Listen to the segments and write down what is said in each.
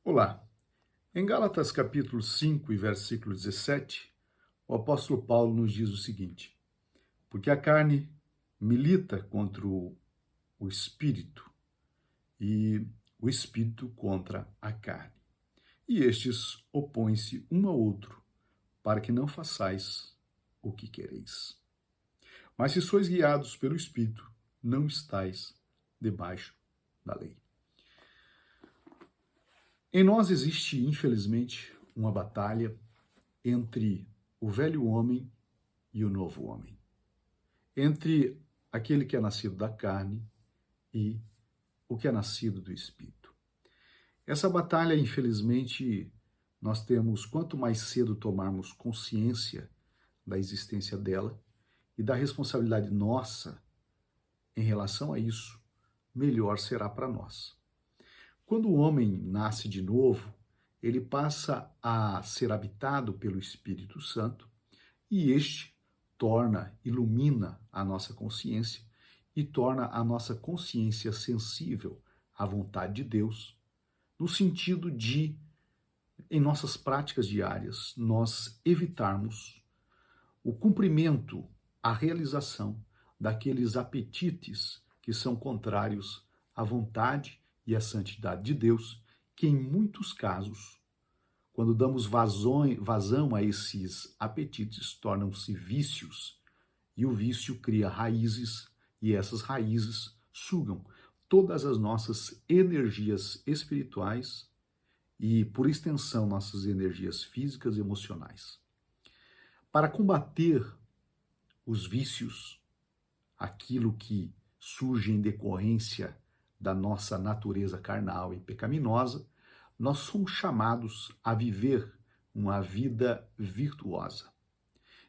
Olá, em Gálatas capítulo 5 e versículo 17, o apóstolo Paulo nos diz o seguinte: porque a carne milita contra o espírito e o espírito contra a carne. E estes opõem-se um ao outro, para que não façais o que quereis. Mas se sois guiados pelo espírito, não estais debaixo da lei. Em nós existe, infelizmente, uma batalha entre o velho homem e o novo homem, entre aquele que é nascido da carne e o que é nascido do Espírito. Essa batalha, infelizmente, nós temos, quanto mais cedo tomarmos consciência da existência dela e da responsabilidade nossa em relação a isso, melhor será para nós. Quando o homem nasce de novo, ele passa a ser habitado pelo Espírito Santo e este ilumina a nossa consciência e torna a nossa consciência sensível à vontade de Deus, no sentido de, em nossas práticas diárias, nós evitarmos o cumprimento, a realização daqueles apetites que são contrários à vontade e à santidade de Deus, que em muitos casos, quando damos vazão a esses apetites, tornam-se vícios, e o vício cria raízes, e essas raízes sugam todas as nossas energias espirituais e, por extensão, nossas energias físicas e emocionais. Para combater os vícios, aquilo que surge em decorrência da nossa natureza carnal e pecaminosa, nós somos chamados a viver uma vida virtuosa.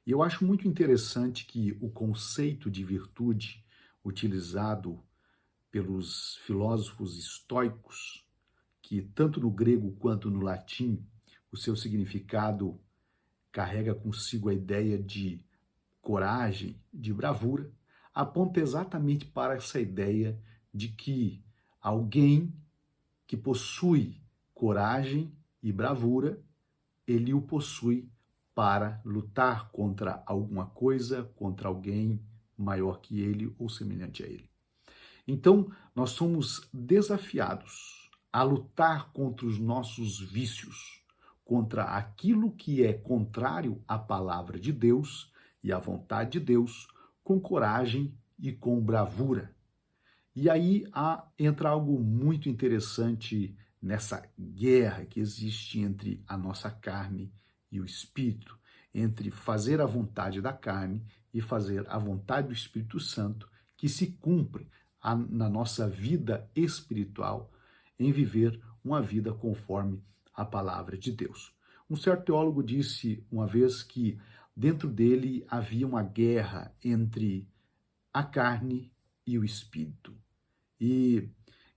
E eu acho muito interessante que o conceito de virtude utilizado pelos filósofos estoicos, que tanto no grego quanto no latim, o seu significado carrega consigo a ideia de coragem, de bravura, aponta exatamente para essa ideia de que alguém que possui coragem e bravura, ele o possui para lutar contra alguma coisa, contra alguém maior que ele ou semelhante a ele. Então, nós somos desafiados a lutar contra os nossos vícios, contra aquilo que é contrário à palavra de Deus e à vontade de Deus, com coragem e com bravura. E aí entra algo muito interessante nessa guerra que existe entre a nossa carne e o Espírito, entre fazer a vontade da carne e fazer a vontade do Espírito Santo, que se cumpre na nossa vida espiritual, em viver uma vida conforme a palavra de Deus. Um certo teólogo disse uma vez que dentro dele havia uma guerra entre a carne e o espírito. E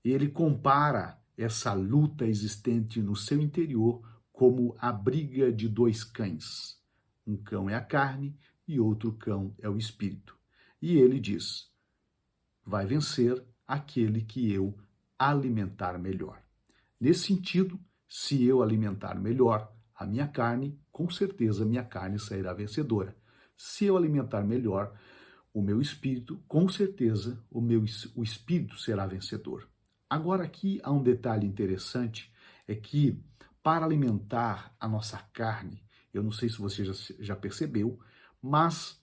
ele compara essa luta existente no seu interior como a briga de dois cães. Um cão é a carne e outro cão é o espírito. E ele diz: vai vencer aquele que eu alimentar melhor. Nesse sentido, se eu alimentar melhor a minha carne, com certeza a minha carne sairá vencedora. Se eu alimentar melhor o meu espírito, com certeza o espírito será vencedor. Agora aqui há um detalhe interessante, é que para alimentar a nossa carne, eu não sei se você já percebeu, mas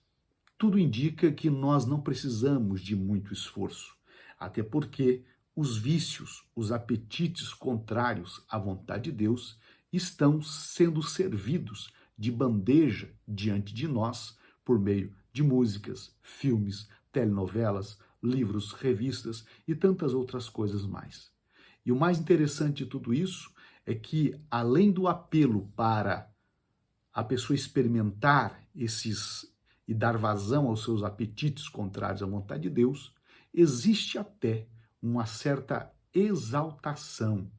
tudo indica que nós não precisamos de muito esforço, até porque os vícios, os apetites contrários à vontade de Deus estão sendo servidos de bandeja diante de nós por meio de músicas, filmes, telenovelas, livros, revistas e tantas outras coisas mais. E o mais interessante de tudo isso é que, além do apelo para a pessoa experimentar esses e dar vazão aos seus apetites contrários à vontade de Deus, existe até uma certa exaltação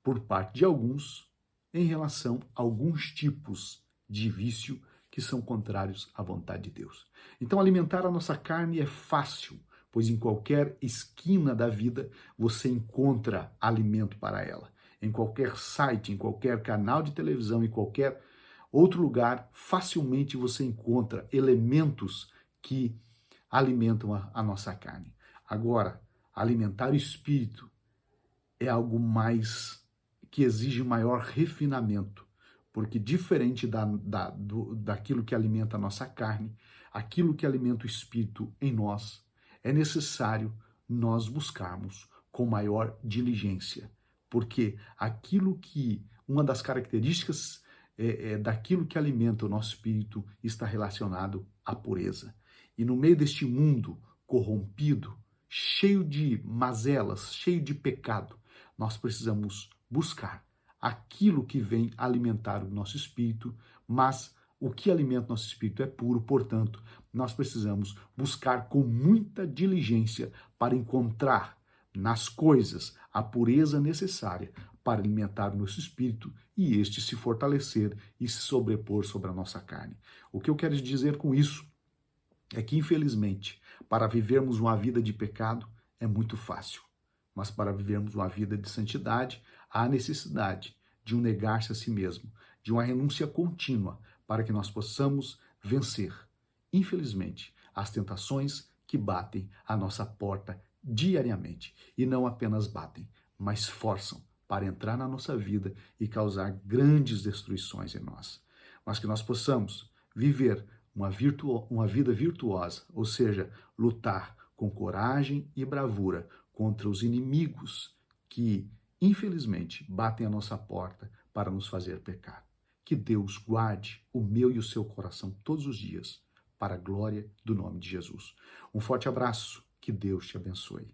por parte de alguns em relação a alguns tipos de vício que são contrários à vontade de Deus. Então, alimentar a nossa carne é fácil, pois em qualquer esquina da vida você encontra alimento para ela. em qualquer site, em qualquer canal de televisão, em qualquer outro lugar, facilmente você encontra elementos que alimentam a nossa carne. Agora, alimentar o espírito é algo mais que exige maior refinamento, porque diferente daquilo que alimenta a nossa carne, aquilo que alimenta o espírito em nós, é necessário nós buscarmos com maior diligência, porque uma das características daquilo que alimenta o nosso espírito está relacionado à pureza. E no meio deste mundo corrompido, cheio de mazelas, cheio de pecado, nós precisamos buscar aquilo que vem alimentar o nosso espírito, mas o que alimenta o nosso espírito é puro, portanto, nós precisamos buscar com muita diligência para encontrar nas coisas a pureza necessária para alimentar o nosso espírito e este se fortalecer e se sobrepor sobre a nossa carne. O que eu quero dizer com isso é que, infelizmente, para vivermos uma vida de pecado é muito fácil, mas para vivermos uma vida de santidade, há necessidade de um negar-se a si mesmo, de uma renúncia contínua para que nós possamos vencer, infelizmente, as tentações que batem à nossa porta diariamente. E não apenas batem, mas forçam para entrar na nossa vida e causar grandes destruições em nós. Mas que nós possamos viver uma vida virtuosa, ou seja, lutar com coragem e bravura contra os inimigos que, infelizmente, batem à nossa porta para nos fazer pecar. Que Deus guarde o meu e o seu coração todos os dias, para a glória do nome de Jesus. Um forte abraço, que Deus te abençoe.